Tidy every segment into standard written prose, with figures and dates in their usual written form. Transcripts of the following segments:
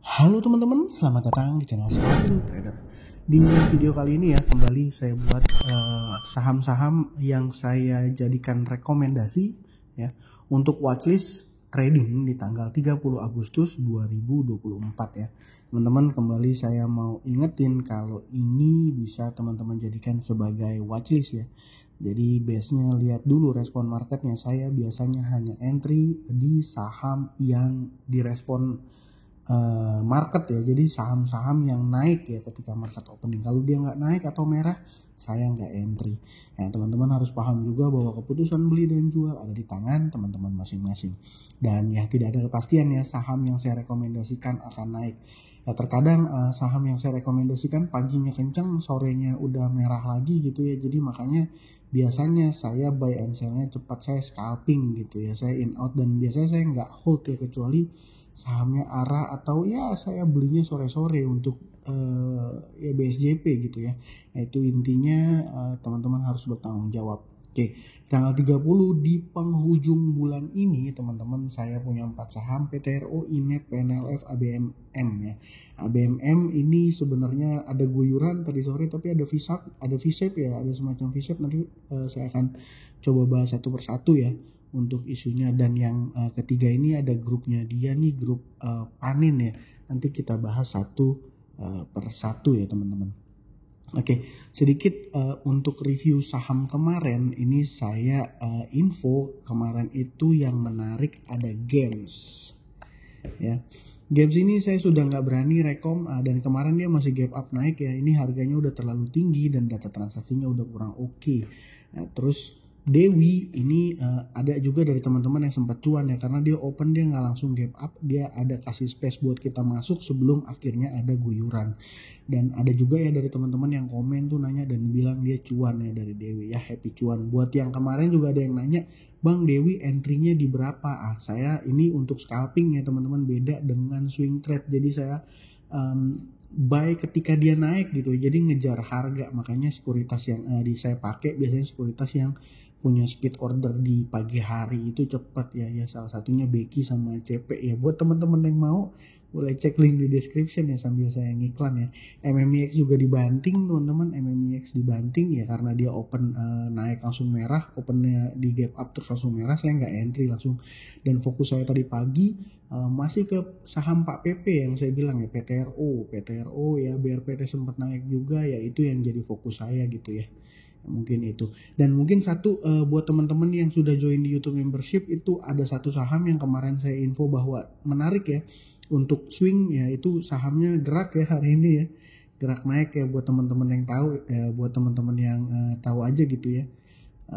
Halo teman-teman, selamat datang di channel Scalping Trader. Di video kali ini ya, kembali saya buat saham-saham yang saya jadikan rekomendasi ya untuk watchlist trading di tanggal 30 Agustus 2024 ya. Teman-teman, kembali saya mau ingetin kalau ini bisa teman-teman jadikan sebagai watchlist ya. Jadi base-nya lihat dulu respon marketnya. Saya biasanya hanya entry di saham yang direspon market ya, jadi saham-saham yang naik ya ketika market opening. Kalau dia nggak naik atau merah, saya nggak entry. Ya, teman-teman harus paham juga bahwa keputusan beli dan jual ada di tangan teman-teman masing-masing. Dan ya tidak ada kepastian ya saham yang saya rekomendasikan akan naik. Ya terkadang saham yang saya rekomendasikan paginya kencang, sorenya udah merah lagi gitu ya. Jadi makanya biasanya saya buy and sell-nya cepat, saya scalping gitu ya. Saya in out dan biasanya saya nggak hold ya, kecuali sahamnya arah atau ya saya belinya sore-sore untuk ya BSJP gitu ya. Itu intinya teman-teman harus bertanggung jawab. Oke, tanggal 30 di penghujung bulan ini teman-teman saya punya 4 saham: PTRO, INET, PNLF, ABMM ya. ABMM ini sebenarnya ada guyuran tadi sore, tapi ada VSAP ya, ada semacam VSAP. Nanti saya akan coba bahas satu persatu ya untuk isunya. Dan yang ketiga ini ada grupnya dia nih, grup panin ya. Nanti kita bahas satu persatu ya teman-teman. Oke, sedikit untuk review saham kemarin ini saya info kemarin itu yang menarik ada Games ya. Games ini saya sudah nggak berani rekom dan kemarin dia masih gap up naik ya. Ini harganya udah terlalu tinggi dan data transaksinya udah kurang oke. Nah, terus Dewi ini ada juga dari teman-teman yang sempat cuan ya, karena dia open, dia nggak langsung gap up, dia ada kasih space buat kita masuk sebelum akhirnya ada guyuran. Dan ada juga ya dari teman-teman yang komen tuh nanya dan bilang dia cuan ya dari Dewi ya, happy cuan. Buat yang kemarin juga ada yang nanya, Bang Dewi entry-nya di berapa? Saya ini untuk scalping ya teman-teman, beda dengan swing trade. Jadi saya buy ketika dia naik gitu, jadi ngejar harga. Makanya sekuritas yang saya pakai biasanya sekuritas yang punya speed order di pagi hari itu cepat ya. Salah satunya Becky sama CP ya. Buat teman-teman yang mau boleh cek link di description ya sambil saya ngiklan ya. MMIX juga dibanting teman-teman, MMIX dibanting ya karena dia open naik langsung merah, opennya di gap up terus langsung merah, saya nggak entry langsung. Dan fokus saya tadi pagi masih ke saham Pak PP yang saya bilang ya, PTRO ya, BRPT sempat naik juga ya, itu yang jadi fokus saya gitu ya. Mungkin itu. Dan mungkin satu buat teman-teman yang sudah join di YouTube membership, itu ada satu saham yang kemarin saya info bahwa menarik ya untuk swing ya, itu sahamnya gerak ya hari ini ya, gerak naik ya. Buat teman-teman yang tahu ya, buat teman-teman yang tahu aja gitu ya.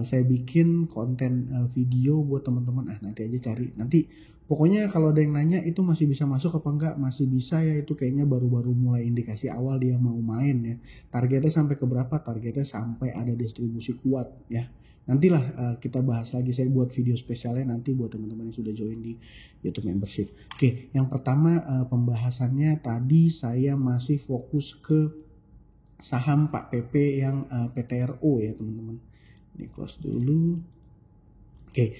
Saya bikin konten video buat teman-teman, nanti aja cari nanti. Pokoknya kalau ada yang nanya itu masih bisa masuk apa enggak, masih bisa ya. Itu kayaknya baru-baru mulai indikasi awal dia mau main ya. Targetnya sampai ke berapa? Targetnya sampai ada distribusi kuat ya. Nantilah kita bahas lagi, saya buat video spesialnya nanti buat teman-teman yang sudah join di YouTube membership. Oke, yang pertama pembahasannya tadi saya masih fokus ke saham Pak PP yang PTRO ya teman-teman. Ini close dulu. Oke,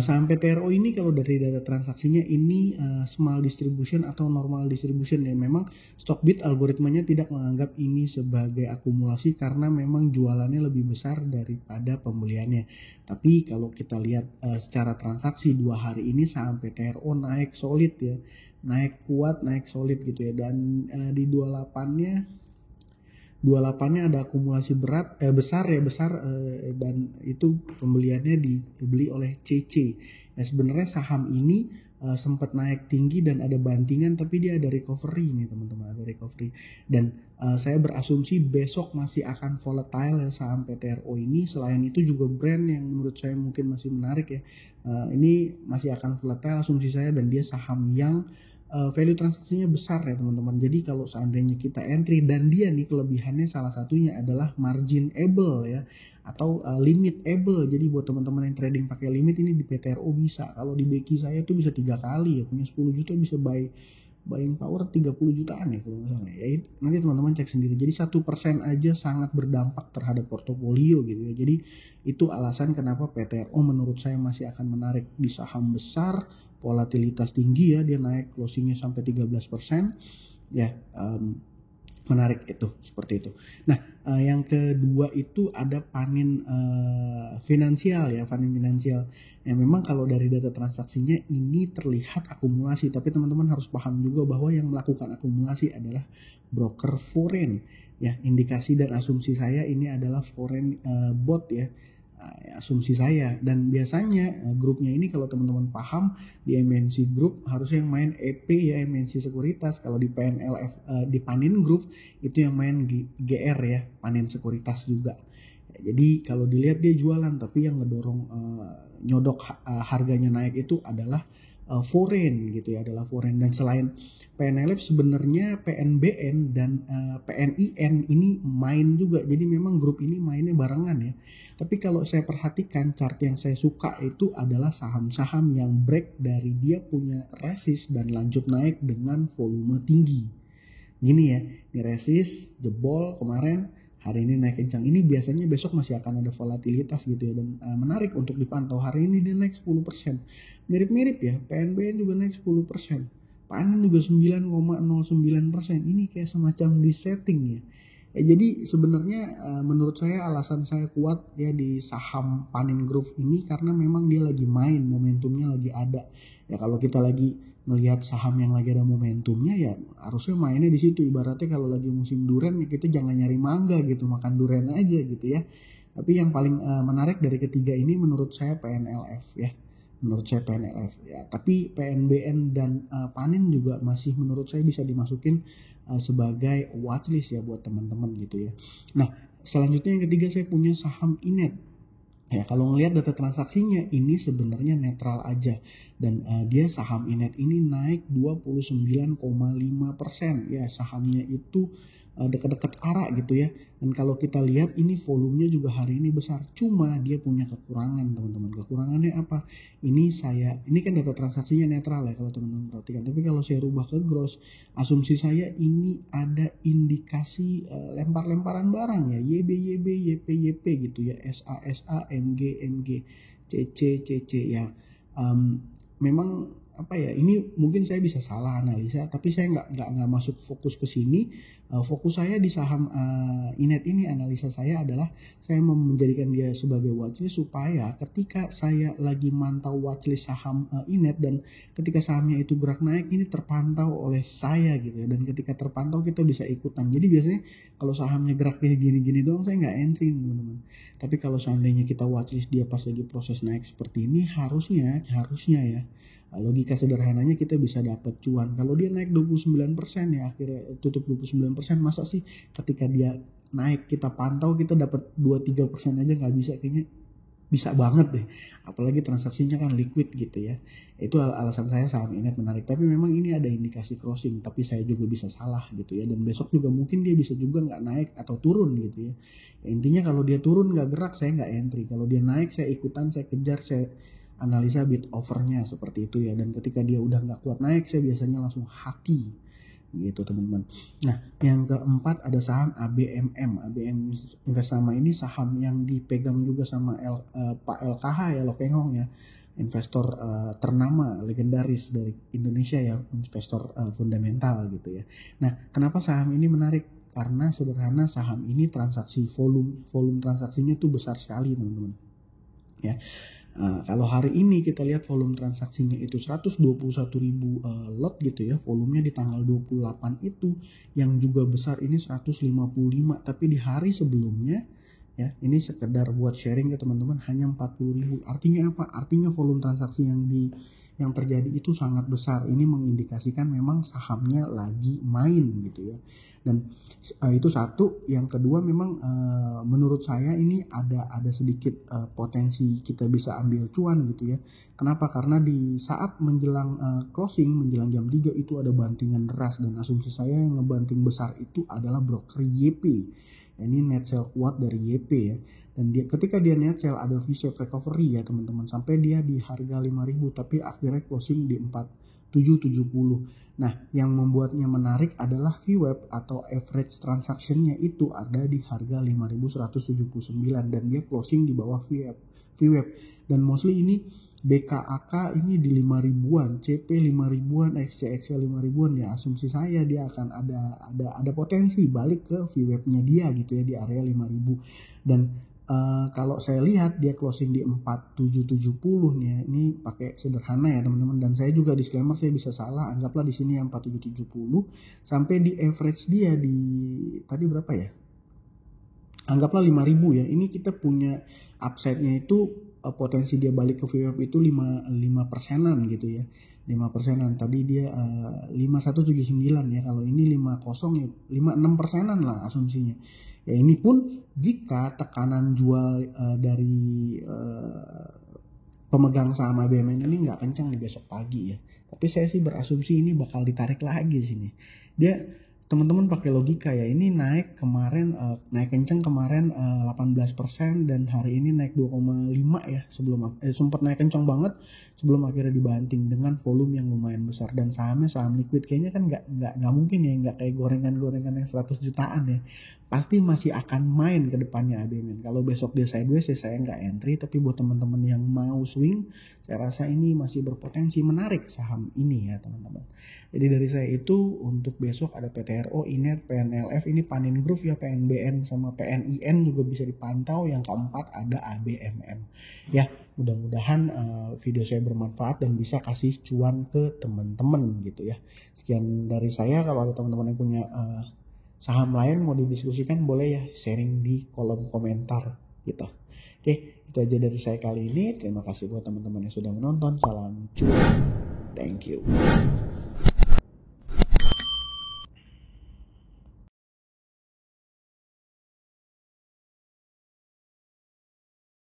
saham PTRO ini kalau dari data transaksinya ini small distribution atau normal distribution ya. Memang Stockbit algoritmanya tidak menganggap ini sebagai akumulasi karena memang jualannya lebih besar daripada pembeliannya. Tapi kalau kita lihat secara transaksi 2 hari ini saham PTRO naik solid ya. Naik kuat, naik solid gitu ya. Dan di 28-nya ada akumulasi besar dan itu pembeliannya dibeli oleh CC. Ya sebenarnya saham ini sempat naik tinggi dan ada bantingan, tapi dia ada recovery nih teman-teman, ada recovery. Dan saya berasumsi besok masih akan volatile ya saham PTRO ini. Selain itu juga brand yang menurut saya mungkin masih menarik ya. Ini masih akan volatile asumsi saya, dan dia saham yang value transaksinya besar ya teman-teman. Jadi kalau seandainya kita entry, dan dia nih kelebihannya salah satunya adalah margin able ya, atau limit able. Jadi buat teman-teman yang trading pakai limit ini di PTRO bisa. Kalau di Becky saya tuh bisa 3 kali ya, punya 10 juta bisa buy buying power 30 jutaan ya kalau nggak salah ya. Nanti teman-teman cek sendiri. Jadi 1% aja sangat berdampak terhadap portofolio gitu ya. Jadi itu alasan kenapa PTRO menurut saya masih akan menarik di saham besar, volatilitas tinggi ya, dia naik closingnya sampai 13% ya. Menarik itu seperti itu. Nah, yang kedua itu ada panen finansial ya, panen finansial. Yang memang kalau dari data transaksinya ini terlihat akumulasi, tapi teman-teman harus paham juga bahwa yang melakukan akumulasi adalah broker foreign ya. Indikasi dan asumsi saya ini adalah foreign bot ya. Asumsi saya, dan biasanya grupnya ini kalau teman-teman paham di MNC Group harusnya yang main EP ya, MNC Sekuritas. Kalau di PNLF di Panin Group itu yang main GR ya, Panin Sekuritas juga ya. Jadi kalau dilihat dia jualan, tapi yang ngedorong nyodok harganya naik itu adalah foreign gitu ya, adalah foreign. Dan selain PNLF sebenarnya PNBN dan PNIN ini main juga. Jadi memang grup ini mainnya barengan ya. Tapi kalau saya perhatikan chart yang saya suka itu adalah saham-saham yang break dari dia punya resist dan lanjut naik dengan volume tinggi. Gini ya, ini resist, jebol kemarin, hari ini naik kencang. Ini biasanya besok masih akan ada volatilitas gitu ya, dan menarik untuk dipantau. Hari ini dia naik 10%. Mirip-mirip ya, PNBN juga naik 10%. Panin juga 9,09%. Ini kayak semacam di setting ya. Jadi sebenarnya menurut saya alasan saya kuat ya di saham Panin Group ini karena memang dia lagi main, momentumnya lagi ada. Ya kalau kita lagi melihat saham yang lagi ada momentumnya ya harusnya mainnya di situ. Ibaratnya kalau lagi musim durian ya kita jangan nyari mangga gitu, makan durian aja gitu ya. Tapi yang paling menarik dari ketiga ini menurut saya PNLF ya. Menurut saya PNLF ya. Tapi PNBN dan Panin juga masih menurut saya bisa dimasukin sebagai watchlist ya buat teman-teman gitu ya. Nah, selanjutnya yang ketiga saya punya saham Inet. Ya, kalau ngelihat data transaksinya ini sebenarnya netral aja, dan dia saham Inet ini naik 29,5% ya, sahamnya itu dekat-dekat ARA gitu ya. Dan kalau kita lihat ini volumenya juga hari ini besar, cuma dia punya kekurangan teman-teman. Kekurangannya apa? Ini kan data transaksinya netral ya kalau teman-teman perhatikan. Tapi kalau saya rubah ke gross, asumsi saya ini ada indikasi lempar-lemparan barang ya, YB YP gitu ya, SA MG CC ya. Memang apa ya, ini mungkin saya bisa salah analisa, tapi saya nggak masuk fokus ke sini. Fokus saya di saham Inet ini, analisa saya adalah saya mau menjadikan dia sebagai watchlist supaya ketika saya lagi mantau watchlist saham Inet dan ketika sahamnya itu gerak naik ini terpantau oleh saya gitu ya, dan ketika terpantau kita bisa ikutan. Jadi biasanya kalau sahamnya gerak kayak gini-gini doang saya nggak entry teman-teman. Tapi kalau seandainya kita watchlist dia pas lagi proses naik seperti ini, harusnya ya logika sederhananya kita bisa dapat cuan. Kalau dia naik 29% ya akhirnya tutup 29%, masa sih ketika dia naik kita pantau kita dapat 2-3% aja nggak bisa? Kayaknya bisa banget deh, apalagi transaksinya kan liquid gitu ya. Itu alasan saya saham Inet menarik. Tapi memang ini ada indikasi crossing, tapi saya juga bisa salah gitu ya, dan besok juga mungkin dia bisa juga nggak naik atau turun gitu ya. Intinya kalau dia turun nggak gerak saya nggak entry, kalau dia naik saya ikutan, saya kejar, saya analisa bid overnya seperti itu ya. Dan ketika dia udah nggak kuat naik saya biasanya langsung haki gitu teman-teman. Nah, yang keempat ada saham ABMM. ABM Investama ini saham yang dipegang juga sama Pak LKH ya, Lokengong ya, investor ternama legendaris dari Indonesia ya, investor fundamental gitu ya. Nah, kenapa saham ini menarik? Karena sederhana, saham ini transaksi volume transaksinya tuh besar sekali teman-teman ya. Kalau hari ini kita lihat volume transaksinya itu 121.000 lot gitu ya, volumenya di tanggal 28 itu yang juga besar ini 155, tapi di hari sebelumnya ya ini sekedar buat sharing ke teman-teman hanya 40.000. Artinya apa? Artinya volume transaksi yang terjadi itu sangat besar. Ini mengindikasikan memang sahamnya lagi main gitu ya. Dan itu satu. Yang kedua memang menurut saya ini ada sedikit potensi kita bisa ambil cuan gitu ya. Kenapa? Karena di saat menjelang closing, menjelang jam 3 itu ada bantingan deras, dan asumsi saya yang ngebanting besar itu adalah broker YP. Ini net sell kuat dari YP ya. Dan ketika dia net sell ada V-shape recovery ya teman-teman, sampai dia di harga 5.000 tapi akhirnya closing di 4.700 4770. Nah, yang membuatnya menarik adalah VWAP atau average transaction-nya itu ada di harga 5.179 dan dia closing di bawah VWAP. Dan mostly ini BKAK ini di 5.000-an, CP 5.000-an, XCXL 5.000-an, ya asumsi saya dia akan ada potensi balik ke VWAP-nya dia gitu ya di area 5.000. Dan kalau saya lihat dia closing di 4770 nih ya. Ini pakai sederhana ya teman-teman, dan saya juga disclaimer saya bisa salah, anggaplah di sini yang 4770 sampai di average dia di tadi berapa ya? Anggaplah 5.000 ya. Ini kita punya upside-nya itu potensi dia balik ke VWAP itu 5%-an gitu ya. 5%-an. Tadi dia 5179 ya. Kalau ini 50 ya 56%-an lah asumsinya. Ya ini pun jika tekanan jual dari pemegang saham ABMN ini nggak kencang di besok pagi ya. Tapi saya sih berasumsi ini bakal ditarik lagi sini. Dia teman-teman pakai logika ya, ini naik kemarin naik kenceng kemarin 18% dan hari ini naik 2,5 ya, sebelum sempat naik kenceng banget sebelum akhirnya dibanting dengan volume yang lumayan besar, dan sahamnya saham liquid kayaknya kan nggak mungkin ya nggak kayak gorengan-gorengan yang 100 jutaan ya, pasti masih akan main ke depannya ABMN. Kalau besok dia sideways ya saya nggak entry, tapi buat teman-teman yang mau swing saya rasa ini masih berpotensi menarik saham ini ya teman-teman. Jadi dari saya itu untuk besok ada PTRO, INET, PNLF, ini Panin Group ya, PNBN sama PNIN juga bisa dipantau. Yang keempat ada ABMM. Ya, mudah-mudahan video saya bermanfaat dan bisa kasih cuan ke teman-teman gitu ya. Sekian dari saya. Kalau ada teman-teman yang punya saham lain mau didiskusikan boleh ya sharing di kolom komentar gitu. Oke, itu aja dari saya kali ini. Terima kasih buat teman-teman yang sudah menonton. Salam cuan. Thank you.